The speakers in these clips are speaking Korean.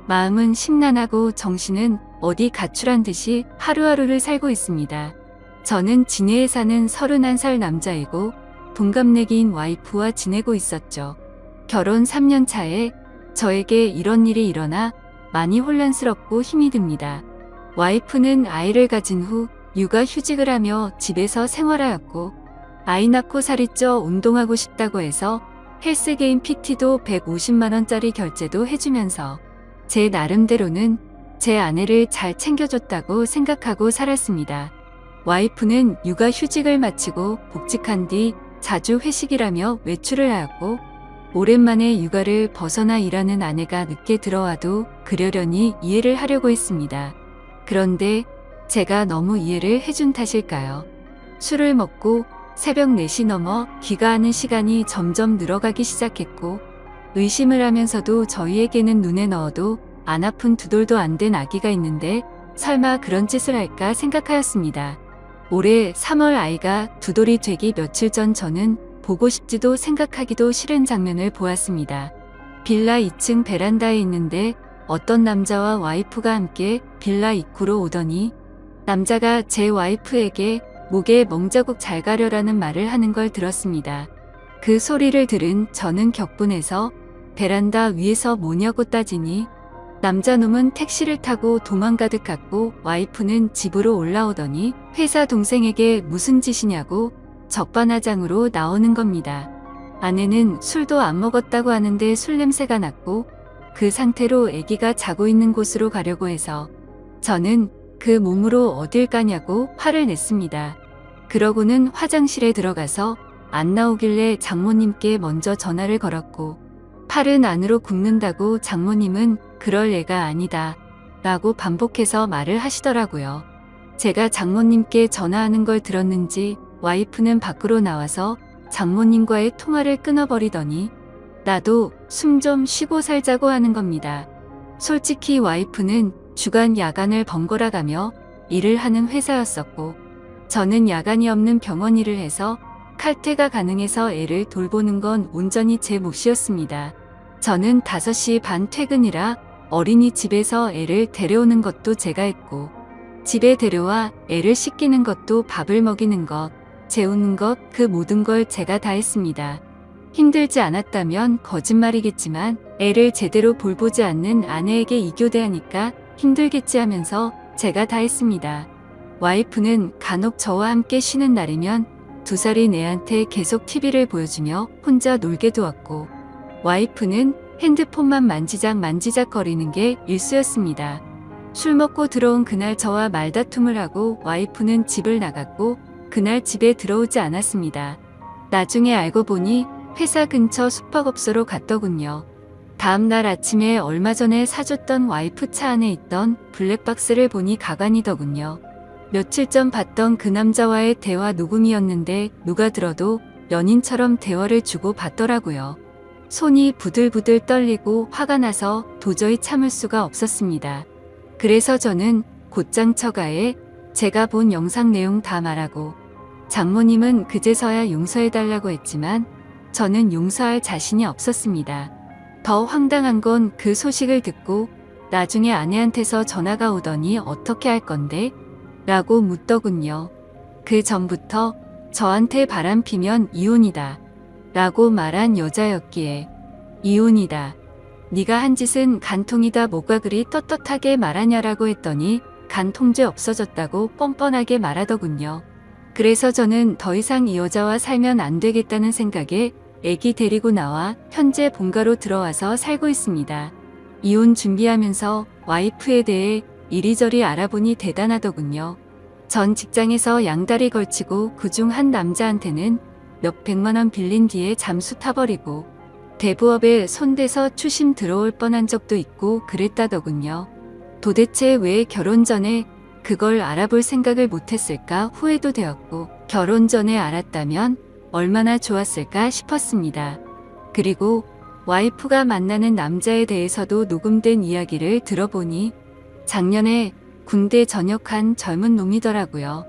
마음은 심란하고 정신은 어디 가출한 듯이 하루하루를 살고 있습니다. 저는 진해에 사는 31살 남자이고 동갑내기인 와이프와 지내고 있었죠. 결혼 3년 차에 저에게 이런 일이 일어나 많이 혼란스럽고 힘이 듭니다. 와이프는 아이를 가진 후 육아 휴직을 하며 집에서 생활하였고 아이 낳고 살이 쪄 운동하고 싶다고 해서 헬스게임 PT도 150만원짜리 결제도 해주면서 제 나름대로는 제 아내를 잘 챙겨줬다고 생각하고 살았습니다. 와이프는 육아 휴직을 마치고 복직한 뒤 자주 회식이라며 외출을 하였고 오랜만에 육아를 벗어나 일하는 아내가 늦게 들어와도 그러려니 이해를 하려고 했습니다. 그런데 제가 너무 이해를 해준 탓일까요? 술을 먹고 새벽 4시 넘어 귀가하는 시간이 점점 늘어가기 시작했고 의심을 하면서도 저희에게는 눈에 넣어도 안 아픈 2돌도 안 된 아기가 있는데 설마 그런 짓을 할까 생각하였습니다. 올해 3월 아이가 2돌이 되기 며칠 전 저는 보고 싶지도 생각하기도 싫은 장면을 보았습니다. 빌라 2층 베란다에 있는데 어떤 남자와 와이프가 함께 빌라 입구로 오더니 남자가 제 와이프에게 목에 멍자국 잘 가려라는 말을 하는 걸 들었습니다. 그 소리를 들은 저는 격분해서 베란다 위에서 뭐냐고 따지니 남자놈은 택시를 타고 도망가듯 갔고 와이프는 집으로 올라오더니 회사 동생에게 무슨 짓이냐고 적반하장으로 나오는 겁니다. 아내는 술도 안 먹었다고 하는데 술 냄새가 났고 그 상태로 아기가 자고 있는 곳으로 가려고 해서 저는 그 몸으로 어딜 가냐고 화를 냈습니다. 그러고는 화장실에 들어가서 안 나오길래 장모님께 먼저 전화를 걸었고 팔은 안으로 굽는다고 장모님은 그럴 애가 아니다 라고 반복해서 말을 하시더라고요. 제가 장모님께 전화하는 걸 들었는지 와이프는 밖으로 나와서 장모님과의 통화를 끊어버리더니 나도 숨 좀 쉬고 살자고 하는 겁니다. 솔직히 와이프는 주간 야간을 번갈아 가며 일을 하는 회사였었고 저는 야간이 없는 병원 일을 해서 칼퇴가 가능해서 애를 돌보는 건 온전히 제 몫이었습니다. 저는 5시 반 퇴근이라 어린이집에서 애를 데려오는 것도 제가 했고 집에 데려와 애를 씻기는 것도 밥을 먹이는 것, 재우는 것 그 모든 걸 제가 다 했습니다. 힘들지 않았다면 거짓말이겠지만 애를 제대로 볼보지 않는 아내에게 이교대하니까 힘들겠지 하면서 제가 다 했습니다. 와이프는 간혹 저와 함께 쉬는 날이면 2살인 애한테 계속 TV를 보여주며 혼자 놀게 두었고 와이프는 핸드폰만 만지작 거리는 게 일쑤였습니다. 술 먹고 들어온 그날 저와 말다툼을 하고 와이프는 집을 나갔고 그날 집에 들어오지 않았습니다. 나중에 알고 보니 회사 근처 숙박업소로 갔더군요. 다음날 아침에 얼마 전에 사줬던 와이프 차 안에 있던 블랙박스를 보니 가관이더군요. 며칠 전 봤던 그 남자와의 대화 녹음이었는데 누가 들어도 연인처럼 대화를 주고 받더라고요. 손이 부들부들 떨리고 화가 나서 도저히 참을 수가 없었습니다. 그래서 저는 곧장 처가에 제가 본 영상 내용 다 말하고 장모님은 그제서야 용서해달라고 했지만 저는 용서할 자신이 없었습니다. 더 황당한 건 그 소식을 듣고 나중에 아내한테서 전화가 오더니 어떻게 할 건데? 라고 묻더군요. 그 전부터 저한테 바람 피면 이혼이다 라고 말한 여자였기에 이혼이다. 네가 한 짓은 간통이다 뭐가 그리 떳떳하게 말하냐라고 했더니 간통죄 없어졌다고 뻔뻔하게 말하더군요. 그래서 저는 더 이상 이 여자와 살면 안 되겠다는 생각에 애기 데리고 나와 현재 본가로 들어와서 살고 있습니다. 이혼 준비하면서 와이프에 대해 이리저리 알아보니 대단하더군요. 전 직장에서 양다리 걸치고 그중 한 남자한테는 몇 백만 원 빌린 뒤에 잠수 타버리고 대부업에 손대서 추심 들어올 뻔한 적도 있고 그랬다더군요. 도대체 왜 결혼 전에 그걸 알아볼 생각을 못했을까 후회도 되었고 결혼 전에 알았다면 얼마나 좋았을까 싶었습니다. 그리고 와이프가 만나는 남자에 대해서도 녹음된 이야기를 들어보니 작년에 군대 전역한 젊은 놈이더라고요.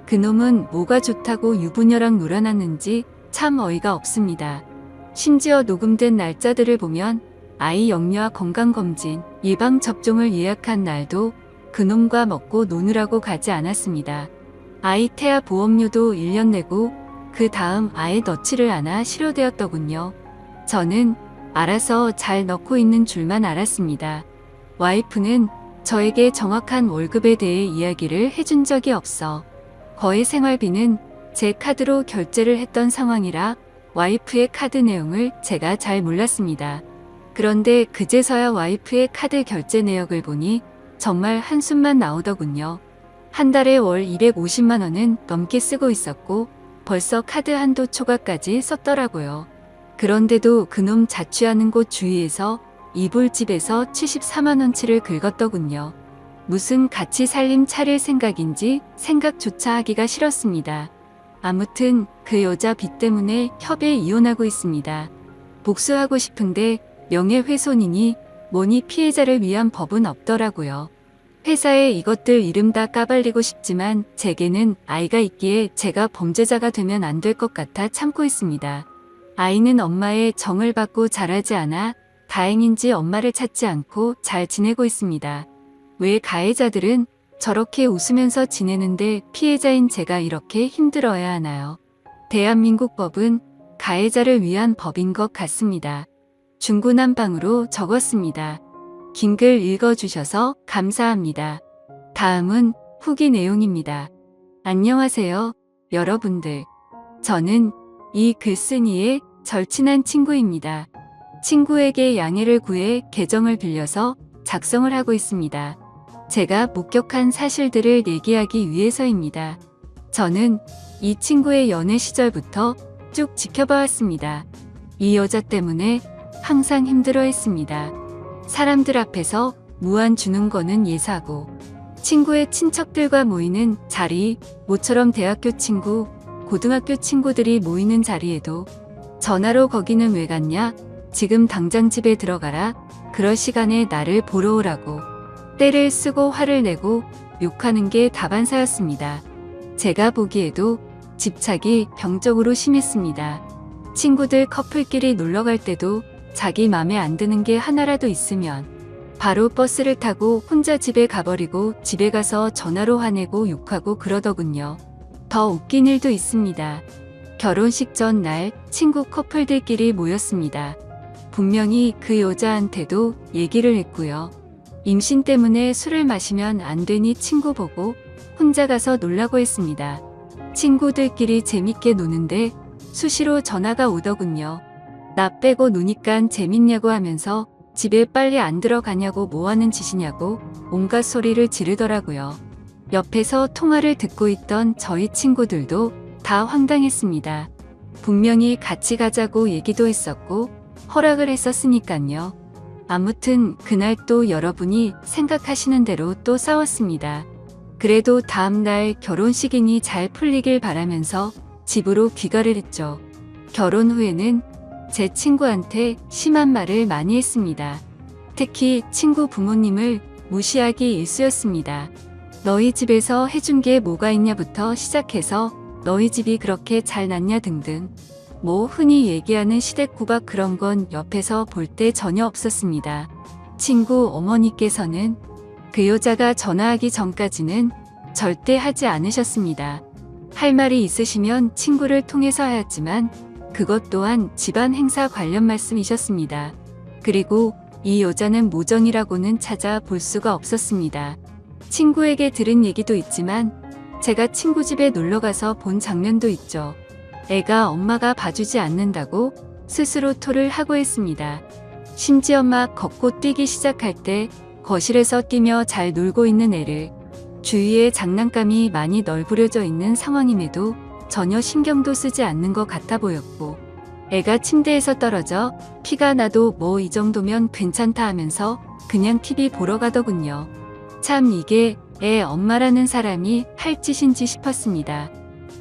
그놈은 뭐가 좋다고 유부녀랑 놀아났는지 참 어이가 없습니다. 심지어 녹음된 날짜들을 보면 아이 영유아 건강검진, 예방접종을 예약한 날도 그놈과 먹고 노느라고 가지 않았습니다. 아이 태아 보험료도 1년 내고 그 다음 아예 넣지를 않아 실효되었더군요. 저는 알아서 잘 넣고 있는 줄만 알았습니다. 와이프는 저에게 정확한 월급에 대해 이야기를 해준 적이 없어 거의 생활비는 제 카드로 결제를 했던 상황이라 와이프의 카드 내용을 제가 잘 몰랐습니다. 그런데 그제서야 와이프의 카드 결제 내역을 보니 정말 한숨만 나오더군요. 한 달에 월 250만 원은 넘게 쓰고 있었고 벌써 카드 한도 초과까지 썼더라고요. 그런데도 그놈 자취하는 곳 주위에서 이불집에서 74만 원치를 긁었더군요. 무슨 같이 살림 차릴 생각인지 생각조차 하기가 싫었습니다. 아무튼 그 여자 빚 때문에 협에 이혼하고 있습니다. 복수하고 싶은데 명예훼손이니 뭐니 피해자를 위한 법은 없더라고요. 회사에 이것들 이름 다 까발리고 싶지만 제게는 아이가 있기에 제가 범죄자가 되면 안 될 것 같아 참고 있습니다. 아이는 엄마의 정을 받고 자라지 않아 다행인지 엄마를 찾지 않고 잘 지내고 있습니다. 왜 가해자들은 저렇게 웃으면서 지내는데 피해자인 제가 이렇게 힘들어야 하나요? 대한민국 법은 가해자를 위한 법인 것 같습니다. 중구난방으로 적었습니다. 긴 글 읽어주셔서 감사합니다. 다음은 후기 내용입니다. 안녕하세요, 여러분들. 저는 이 글쓴이의 절친한 친구입니다. 친구에게 양해를 구해 계정을 빌려서 작성을 하고 있습니다. 제가 목격한 사실들을 얘기하기 위해서입니다. 저는 이 친구의 연애 시절부터 쭉 지켜봐왔습니다. 이 여자 때문에 항상 힘들어했습니다. 사람들 앞에서 무안 주는 거는 예사고, 친구의 친척들과 모이는 자리, 모처럼 대학교 친구, 고등학교 친구들이 모이는 자리에도 전화로 거기는 왜 갔냐? 지금 당장 집에 들어가라. 그럴 시간에 나를 보러 오라고 때를 쓰고 화를 내고 욕하는 게 다반사였습니다. 제가 보기에도 집착이 병적으로 심했습니다. 친구들 커플끼리 놀러 갈 때도 자기 맘에 안 드는 게 하나라도 있으면 바로 버스를 타고 혼자 집에 가버리고 집에 가서 전화로 화내고 욕하고 그러더군요. 더 웃긴 일도 있습니다. 결혼식 전날 친구 커플들끼리 모였습니다. 분명히 그 여자한테도 얘기를 했고요. 임신 때문에 술을 마시면 안 되니 친구 보고 혼자 가서 놀라고 했습니다. 친구들끼리 재밌게 노는데 수시로 전화가 오더군요. 나 빼고 노니깐 재밌냐고 하면서 집에 빨리 안 들어가냐고 뭐하는 짓이냐고 온갖 소리를 지르더라고요. 옆에서 통화를 듣고 있던 저희 친구들도 다 황당했습니다. 분명히 같이 가자고 얘기도 했었고 허락을 했었으니깐요. 아무튼 그날 또 여러분이 생각하시는 대로 또 싸웠습니다. 그래도 다음날 결혼식이니 잘 풀리길 바라면서 집으로 귀가를 했죠. 결혼 후에는 제 친구한테 심한 말을 많이 했습니다. 특히 친구 부모님을 무시하기 일쑤였습니다. 너희 집에서 해준 게 뭐가 있냐부터 시작해서 너희 집이 그렇게 잘났냐 등등. 뭐 흔히 얘기하는 시댁구박 그런 건 옆에서 볼 때 전혀 없었습니다. 친구 어머니께서는 그 여자가 전화하기 전까지는 절대 하지 않으셨습니다. 할 말이 있으시면 친구를 통해서 하였지만 그것 또한 집안 행사 관련 말씀이셨습니다. 그리고 이 여자는 모정이라고는 찾아볼 수가 없었습니다. 친구에게 들은 얘기도 있지만 제가 친구 집에 놀러가서 본 장면도 있죠. 애가 엄마가 봐주지 않는다고 스스로 토를 하고 했습니다. 심지어 막 걷고 뛰기 시작할 때 거실에서 뛰며 잘 놀고 있는 애를 주위에 장난감이 많이 널브러져 있는 상황임에도 전혀 신경도 쓰지 않는 것 같아 보였고, 애가 침대에서 떨어져 피가 나도 뭐 이 정도면 괜찮다 하면서 그냥 TV 보러 가더군요. 참 이게 애 엄마라는 사람이 할 짓인지 싶었습니다.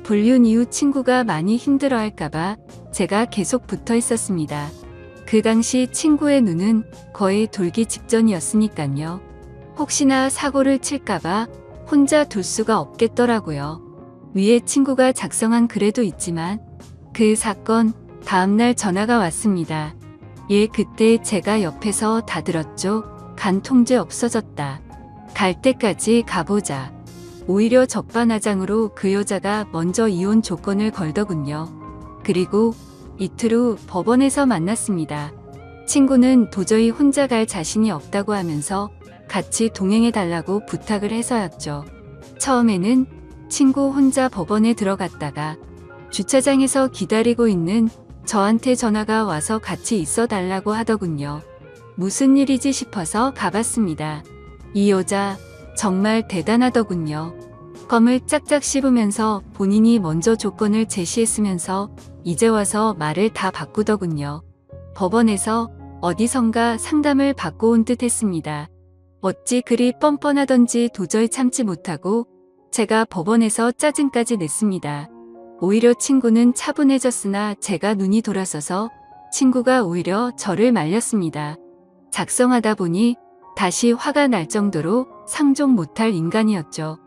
불륜 이후 친구가 많이 힘들어할까봐 제가 계속 붙어 있었습니다. 그 당시 친구의 눈은 거의 돌기 직전이었으니깐요. 혹시나 사고를 칠까봐 혼자 둘 수가 없겠더라고요. 위에 친구가 작성한 글에도 있지만 그 사건 다음날 전화가 왔습니다. 그때 제가 옆에서 다 들었죠. 간 통제 없어졌다. 갈 때까지 가보자. 오히려 적반하장으로 그 여자가 먼저 이혼 조건을 걸더군요. 그리고 이틀 후 법원에서 만났습니다. 친구는 도저히 혼자 갈 자신이 없다고 하면서 같이 동행해 달라고 부탁을 해서였죠. 처음에는 친구 혼자 법원에 들어갔다가 주차장에서 기다리고 있는 저한테 전화가 와서 같이 있어 달라고 하더군요. 무슨 일이지 싶어서 가봤습니다. 이 여자 정말 대단하더군요. 껌을 짝짝 씹으면서 본인이 먼저 조건을 제시했으면서 이제 와서 말을 다 바꾸더군요. 법원에서 어디선가 상담을 받고 온 듯 했습니다. 어찌 그리 뻔뻔하던지 도저히 참지 못하고 제가 법원에서 짜증까지 냈습니다. 오히려 친구는 차분해졌으나 제가 눈이 돌아서서 친구가 오히려 저를 말렸습니다. 작성하다 보니 다시 화가 날 정도로 상종 못할 인간이었죠.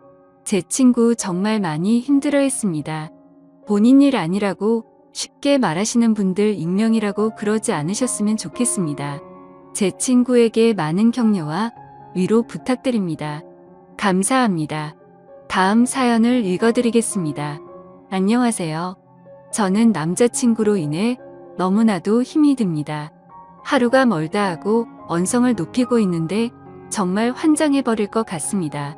제 친구 정말 많이 힘들어했습니다. 본인 일 아니라고 쉽게 말하시는 분들 익명이라고 그러지 않으셨으면 좋겠습니다. 제 친구에게 많은 격려와 위로 부탁드립니다. 감사합니다. 다음 사연을 읽어드리겠습니다. 안녕하세요. 저는 남자친구로 인해 너무나도 힘이 듭니다. 하루가 멀다 하고 언성을 높이고 있는데 정말 환장해버릴 것 같습니다.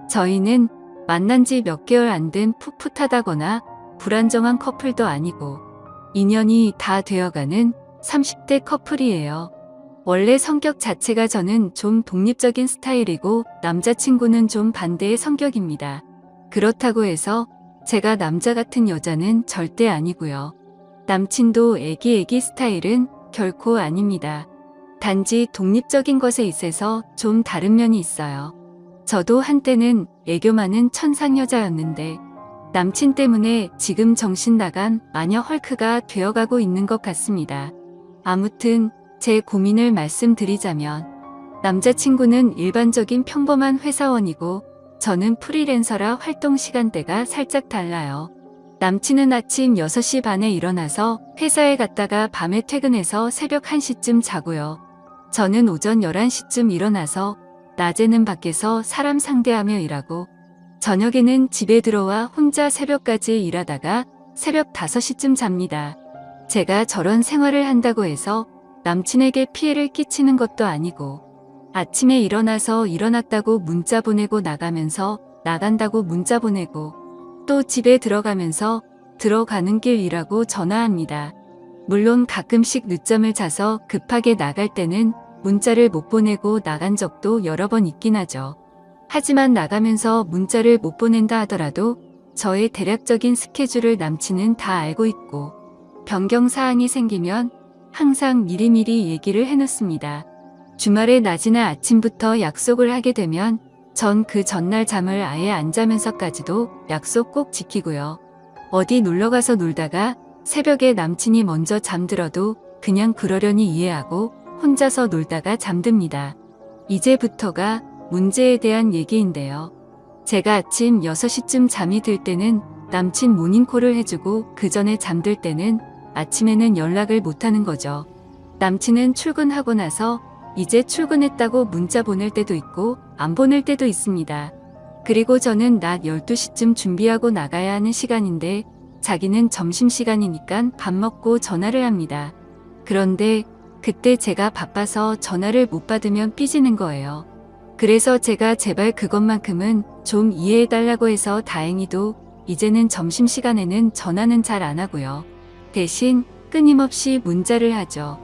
저희는 만난 지 몇 개월 안 된 풋풋하다거나 불안정한 커플도 아니고 인연이 다 되어가는 30대 커플이에요. 원래 성격 자체가 저는 좀 독립적인 스타일이고 남자친구는 좀 반대의 성격입니다. 그렇다고 해서 제가 남자 같은 여자는 절대 아니고요. 남친도 애기 스타일은 결코 아닙니다. 단지 독립적인 것에 있어서 좀 다른 면이 있어요. 저도 한때는 애교 많은 천상 여자였는데 남친 때문에 지금 정신 나간 마녀 헐크가 되어가고 있는 것 같습니다. 아무튼 제 고민을 말씀드리자면 남자친구는 일반적인 평범한 회사원이고 저는 프리랜서라 활동 시간대가 살짝 달라요. 남친은 아침 6시 반에 일어나서 회사에 갔다가 밤에 퇴근해서 새벽 1시쯤 자고요. 저는 오전 11시쯤 일어나서 낮에는 밖에서 사람 상대하며 일하고 저녁에는 집에 들어와 혼자 새벽까지 일하다가 새벽 5시쯤 잡니다. 제가 저런 생활을 한다고 해서 남친에게 피해를 끼치는 것도 아니고 아침에 일어나서 일어났다고 문자 보내고 나가면서 나간다고 문자 보내고 또 집에 들어가면서 들어가는 길 일하고 전화합니다. 물론 가끔씩 늦잠을 자서 급하게 나갈 때는 문자를 못 보내고 나간 적도 여러 번 있긴 하죠. 하지만 나가면서 문자를 못 보낸다 하더라도 저의 대략적인 스케줄을 남친은 다 알고 있고 변경사항이 생기면 항상 미리미리 얘기를 해놓습니다. 주말에 낮이나 아침부터 약속을 하게 되면 전 그 전날 잠을 아예 안 자면서까지도 약속 꼭 지키고요. 어디 놀러가서 놀다가 새벽에 남친이 먼저 잠들어도 그냥 그러려니 이해하고 혼자서 놀다가 잠듭니다. 이제부터가 문제에 대한 얘기인데요. 제가 아침 6시쯤 잠이 들 때는 남친 모닝콜을 해주고 그 전에 잠들 때는 아침에는 연락을 못하는 거죠. 남친은 출근하고 나서 이제 출근했다고 문자 보낼 때도 있고 안 보낼 때도 있습니다. 그리고 저는 낮 12시쯤 준비하고 나가야 하는 시간인데 자기는 점심시간이니까 밥 먹고 전화를 합니다. 그런데 그때 제가 바빠서 전화를 못 받으면 삐지는 거예요. 그래서 제가 제발 그것만큼은 좀 이해해달라고 해서 다행히도 이제는 점심시간에는 전화는 잘 안 하고요. 대신 끊임없이 문자를 하죠.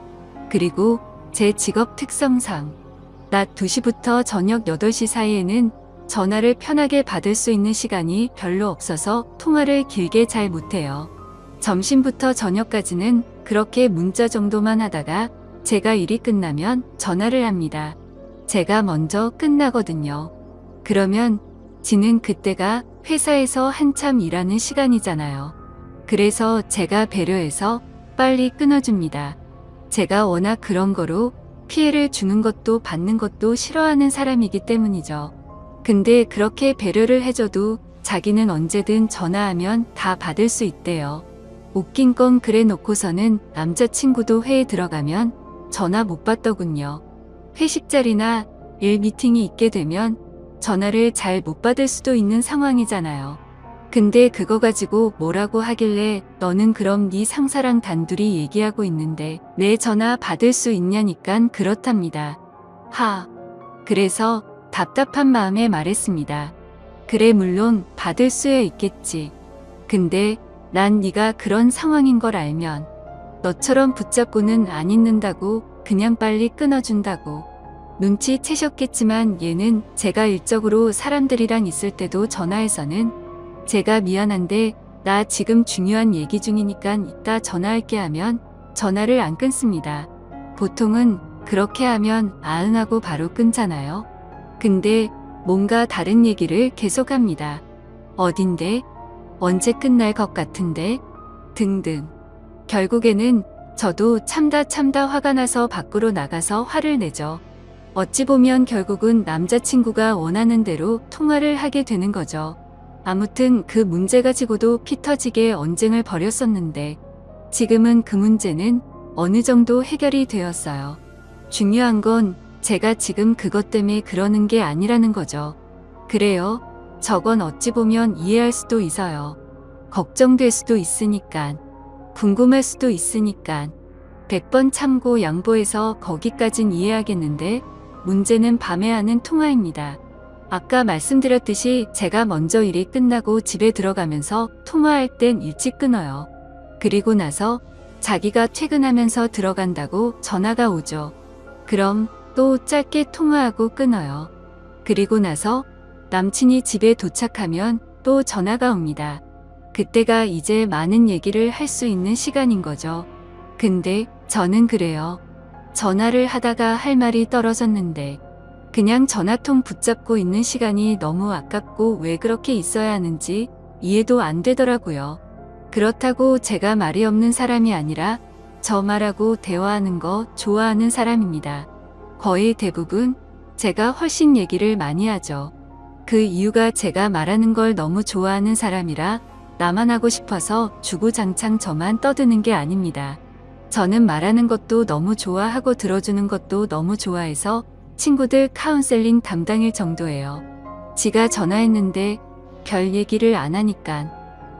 그리고 제 직업 특성상 낮 2시부터 저녁 8시 사이에는 전화를 편하게 받을 수 있는 시간이 별로 없어서 통화를 길게 잘 못해요. 점심부터 저녁까지는 그렇게 문자 정도만 하다가 제가 일이 끝나면 전화를 합니다. 제가 먼저 끝나거든요. 그러면 지는 그때가 회사에서 한참 일하는 시간이잖아요. 그래서 제가 배려해서 빨리 끊어줍니다. 제가 워낙 그런 거로 피해를 주는 것도 받는 것도 싫어하는 사람이기 때문이죠. 근데 그렇게 배려를 해줘도 자기는 언제든 전화하면 다 받을 수 있대요. 웃긴 건 그래 놓고서는 남자친구도 회에 들어가면 전화 못 받더군요. 회식 자리나 일 미팅이 있게 되면 전화를 잘 못 받을 수도 있는 상황이잖아요. 근데 그거 가지고 뭐라고 하길래 너는 그럼 네 상사랑 단둘이 얘기하고 있는데 내 전화 받을 수 있냐니깐 그렇답니다. 그래서 답답한 마음에 말했습니다. 그래 물론 받을 수야 있겠지. 근데 난 네가 그런 상황인 걸 알면 너처럼 붙잡고는 안 있는다고 그냥 빨리 끊어준다고. 눈치채셨겠지만 얘는 제가 일적으로 사람들이랑 있을 때도 전화해서는 제가 미안한데 나 지금 중요한 얘기 중이니까 이따 전화할게 하면 전화를 안 끊습니다. 보통은 그렇게 하면 아응하고 바로 끊잖아요. 근데 뭔가 다른 얘기를 계속합니다. 어딘데? 언제 끝날 것 같은데? 등등. 결국에는 저도 참다 화가 나서 밖으로 나가서 화를 내죠. 어찌 보면 결국은 남자친구가 원하는 대로 통화를 하게 되는 거죠. 아무튼 그 문제 가지고도 피 터지게 언쟁을 벌였었는데 지금은 그 문제는 어느 정도 해결이 되었어요. 중요한 건 제가 지금 그것 때문에 그러는 게 아니라는 거죠. 그래요. 저건 어찌 보면 이해할 수도 있어요. 걱정될 수도 있으니까. 궁금할 수도 있으니까. 100번 참고 양보해서 거기까진 이해하겠는데 문제는 밤에 하는 통화입니다. 아까 말씀드렸듯이 제가 먼저 일이 끝나고 집에 들어가면서 통화할 땐 일찍 끊어요. 그리고 나서 자기가 퇴근하면서 들어간다고 전화가 오죠. 그럼 또 짧게 통화하고 끊어요. 그리고 나서 남친이 집에 도착하면 또 전화가 옵니다. 그때가 이제 많은 얘기를 할 수 있는 시간인 거죠. 근데 저는 그래요. 전화를 하다가 할 말이 떨어졌는데 그냥 전화통 붙잡고 있는 시간이 너무 아깝고 왜 그렇게 있어야 하는지 이해도 안 되더라고요. 그렇다고 제가 말이 없는 사람이 아니라 저 말하고 대화하는 거 좋아하는 사람입니다. 거의 대부분 제가 훨씬 얘기를 많이 하죠. 그 이유가 제가 말하는 걸 너무 좋아하는 사람이라 나만 하고 싶어서 주구장창 저만 떠드는 게 아닙니다. 저는 말하는 것도 너무 좋아하고 들어주는 것도 너무 좋아해서 친구들 카운셀링 담당일 정도예요. 지가 전화했는데 별 얘기를 안 하니까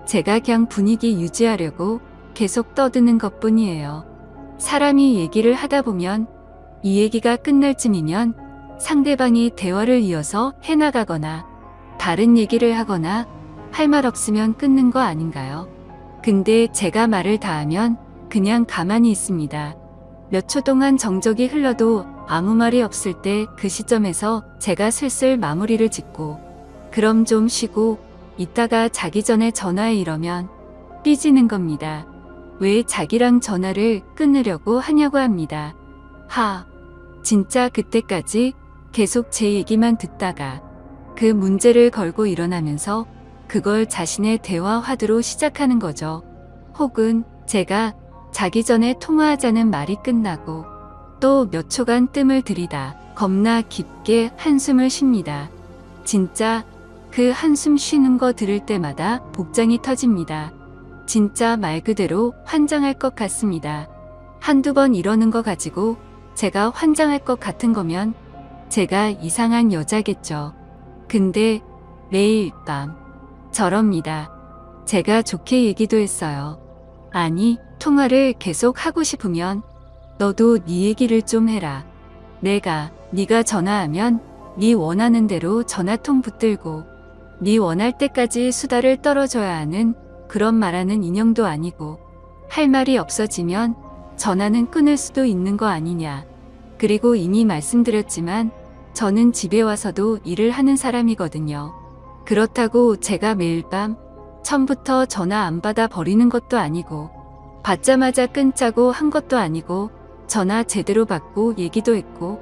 제가 그냥 분위기 유지하려고 계속 떠드는 것뿐이에요. 사람이 얘기를 하다 보면 이 얘기가 끝날 쯤이면 상대방이 대화를 이어서 해나가거나 다른 얘기를 하거나 할 말 없으면 끊는 거 아닌가요? 근데 제가 말을 다 하면 그냥 가만히 있습니다. 몇 초 동안 정적이 흘러도 아무 말이 없을 때 그 시점에서 제가 슬슬 마무리를 짓고 그럼 좀 쉬고 이따가 자기 전에 전화해 이러면 삐지는 겁니다. 왜 자기랑 전화를 끊으려고 하냐고 합니다. 진짜 그때까지 계속 제 얘기만 듣다가 그 문제를 걸고 일어나면서 그걸 자신의 대화 화두로 시작하는 거죠. 혹은 제가 자기 전에 통화하자는 말이 끝나고 또 몇 초간 뜸을 들이다 겁나 깊게 한숨을 쉽니다. 진짜 그 한숨 쉬는 거 들을 때마다 복장이 터집니다. 진짜 말 그대로 환장할 것 같습니다. 한두 번 이러는 거 가지고 제가 환장할 것 같은 거면 제가 이상한 여자겠죠. 근데 매일 밤 저럽니다. 제가 좋게 얘기도 했어요. 아니, 통화를 계속 하고 싶으면 너도 네 얘기를 좀 해라. 네가 전화하면 네 원하는 대로 전화통 붙들고 네 원할 때까지 수다를 떨어줘야 하는 그런 말하는 인형도 아니고 할 말이 없어지면 전화는 끊을 수도 있는 거 아니냐. 그리고 이미 말씀드렸지만 저는 집에 와서도 일을 하는 사람이거든요. 그렇다고 제가 매일 밤 처음부터 전화 안 받아 버리는 것도 아니고 받자마자 끊자고 한 것도 아니고 전화 제대로 받고 얘기도 했고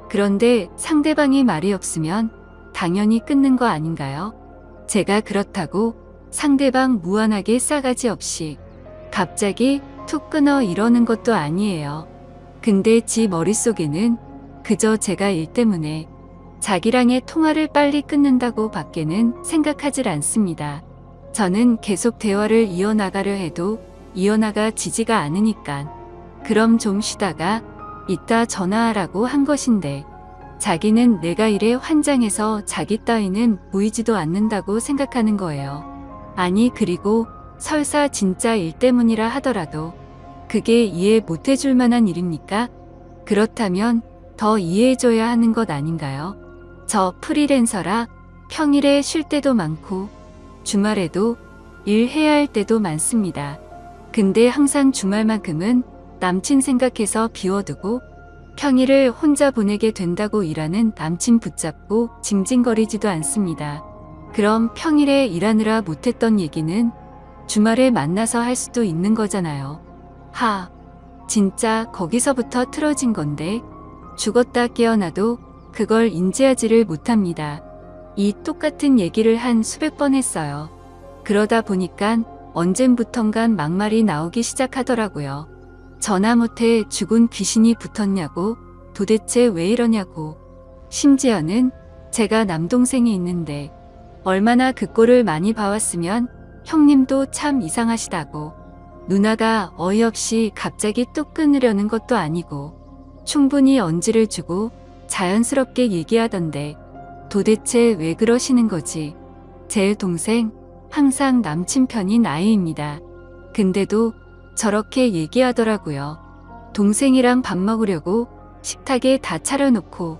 그런데 상대방이 말이 없으면 당연히 끊는 거 아닌가요? 제가 그렇다고 상대방 무한하게 싸가지 없이 갑자기 툭 끊어 이러는 것도 아니에요. 근데 지 머릿속에는 그저 제가 일 때문에 자기랑의 통화를 빨리 끊는다고 밖에는 생각하질 않습니다. 저는 계속 대화를 이어나가려 해도 이어나가지지가 않으니까 그럼 좀 쉬다가 이따 전화하라고 한 것인데 자기는 내가 일에 환장해서 자기 따위는 보이지도 않는다고 생각하는 거예요. 아니 그리고 설사 진짜 일 때문이라 하더라도 그게 이해 못 해줄 만한 일입니까? 그렇다면 더 이해해줘야 하는 것 아닌가요? 저 프리랜서라 평일에 쉴 때도 많고 주말에도 일해야 할 때도 많습니다. 근데 항상 주말만큼은 남친 생각해서 비워두고 평일을 혼자 보내게 된다고 일하는 남친 붙잡고 징징거리지도 않습니다. 그럼 평일에 일하느라 못했던 얘기는 주말에 만나서 할 수도 있는 거잖아요. 하, 진짜 거기서부터 틀어진 건데 죽었다 깨어나도 그걸 인지하지를 못합니다. 이 똑같은 얘기를 한 수백 번 했어요. 그러다 보니까 언젠부턴간 막말이 나오기 시작하더라고요. 전화 못해 죽은 귀신이 붙었냐고, 도대체 왜 이러냐고. 심지어는 제가 남동생이 있는데 얼마나 그 꼴을 많이 봐왔으면 형님도 참 이상하시다고. 누나가 어이없이 갑자기 뚝 끊으려는 것도 아니고 충분히 언지를 주고 자연스럽게 얘기하던데 도대체 왜 그러시는 거지? 제 동생 항상 남친 편인 아이입니다. 근데도 저렇게 얘기하더라고요. 동생이랑 밥 먹으려고 식탁에 다 차려놓고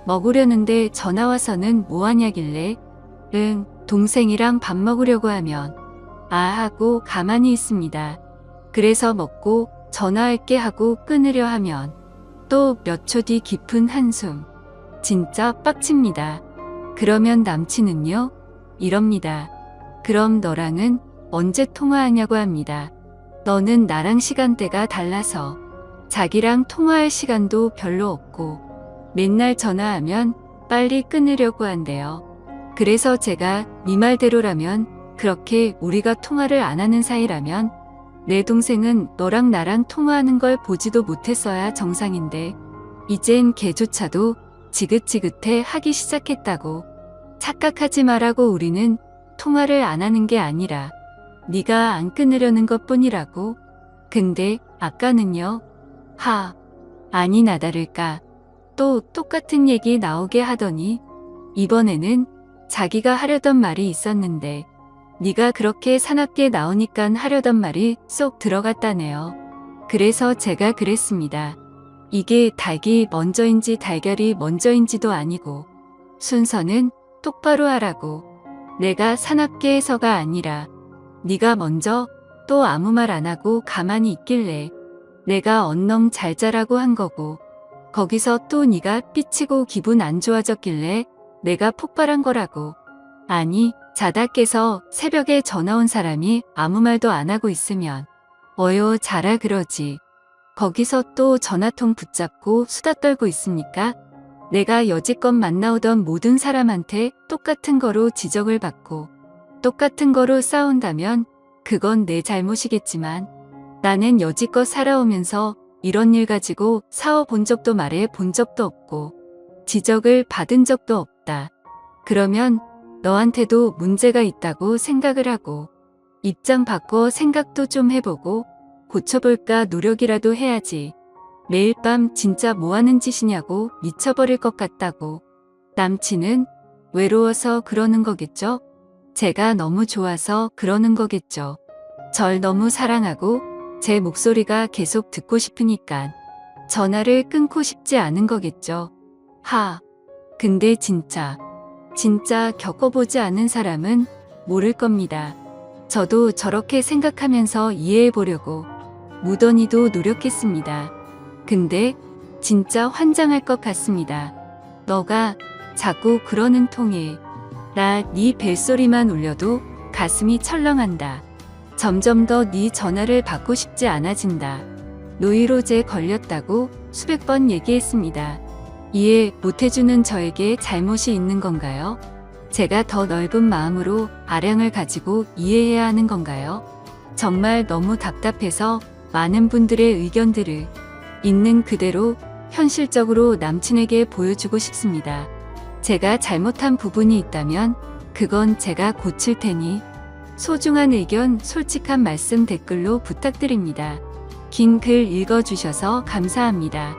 먹으려는데 전화 와서는 뭐 하냐길래 응, 동생이랑 밥 먹으려고 하면 아 하고 가만히 있습니다. 그래서 먹고 전화할게 하고 끊으려 하면 또 몇 초 뒤 깊은 한숨. 진짜 빡칩니다. 그러면 남친은요? 이럽니다. 그럼 너랑은 언제 통화하냐고 합니다. 너는 나랑 시간대가 달라서 자기랑 통화할 시간도 별로 없고 맨날 전화하면 빨리 끊으려고 한대요. 그래서 제가 네 말대로라면 그렇게 우리가 통화를 안 하는 사이라면 내 동생은 너랑 나랑 통화하는 걸 보지도 못했어야 정상인데 이젠 걔조차도 지긋지긋해 하기 시작했다고. 착각하지 말라고. 우리는 통화를 안 하는 게 아니라 네가 안 끊으려는 것뿐이라고. 근데 아까는요. 하, 아니나 다를까 또 똑같은 얘기 나오게 하더니 이번에는 자기가 하려던 말이 있었는데 네가 그렇게 사납게 나오니깐 하려던 말이 쏙 들어갔다네요. 그래서 제가 그랬습니다. 이게 닭이 먼저인지 달걀이 먼저인지도 아니고 순서는 똑바로 하라고. 내가 사납게 해서가 아니라 네가 먼저 또 아무 말 안 하고 가만히 있길래 내가 언능 잘 자라고 한 거고 거기서 또 네가 삐치고 기분 안 좋아졌길래 내가 폭발한 거라고. 아니 자다 깨서 새벽에 전화 온 사람이 아무 말도 안 하고 있으면 어여 자라 그러지. 거기서 또 전화통 붙잡고 수다 떨고 있습니까? 내가 여지껏 만나오던 모든 사람한테 똑같은 거로 지적을 받고 똑같은 거로 싸운다면 그건 내 잘못이겠지만 나는 여지껏 살아오면서 이런 일 가지고 싸워본 적도 말해 본 적도 없고 지적을 받은 적도 없다. 그러면 너한테도 문제가 있다고 생각을 하고 입장 바꿔 생각도 좀 해보고 고쳐볼까 노력이라도 해야지. 매일 밤 진짜 뭐하는 짓이냐고 미쳐버릴 것 같다고. 남친은 외로워서 그러는 거겠죠? 제가 너무 좋아서 그러는 거겠죠. 절 너무 사랑하고 제 목소리가 계속 듣고 싶으니까 전화를 끊고 싶지 않은 거겠죠. 하, 근데 진짜 겪어보지 않은 사람은 모를 겁니다. 저도 저렇게 생각하면서 이해해보려고 무던히도 노력했습니다. 근데 진짜 환장할 것 같습니다. 너가 자꾸 그러는 통에 나 네 벨소리만 울려도 가슴이 철렁한다. 점점 더 네 전화를 받고 싶지 않아진다. 노이로제 걸렸다고 수백 번 얘기했습니다. 이해 못해주는 저에게 잘못이 있는 건가요? 제가 더 넓은 마음으로 아량을 가지고 이해해야 하는 건가요? 정말 너무 답답해서 많은 분들의 의견들을 있는 그대로 현실적으로 남친에게 보여주고 싶습니다. 제가 잘못한 부분이 있다면 그건 제가 고칠 테니 소중한 의견, 솔직한 말씀 댓글로 부탁드립니다. 긴 글 읽어주셔서 감사합니다.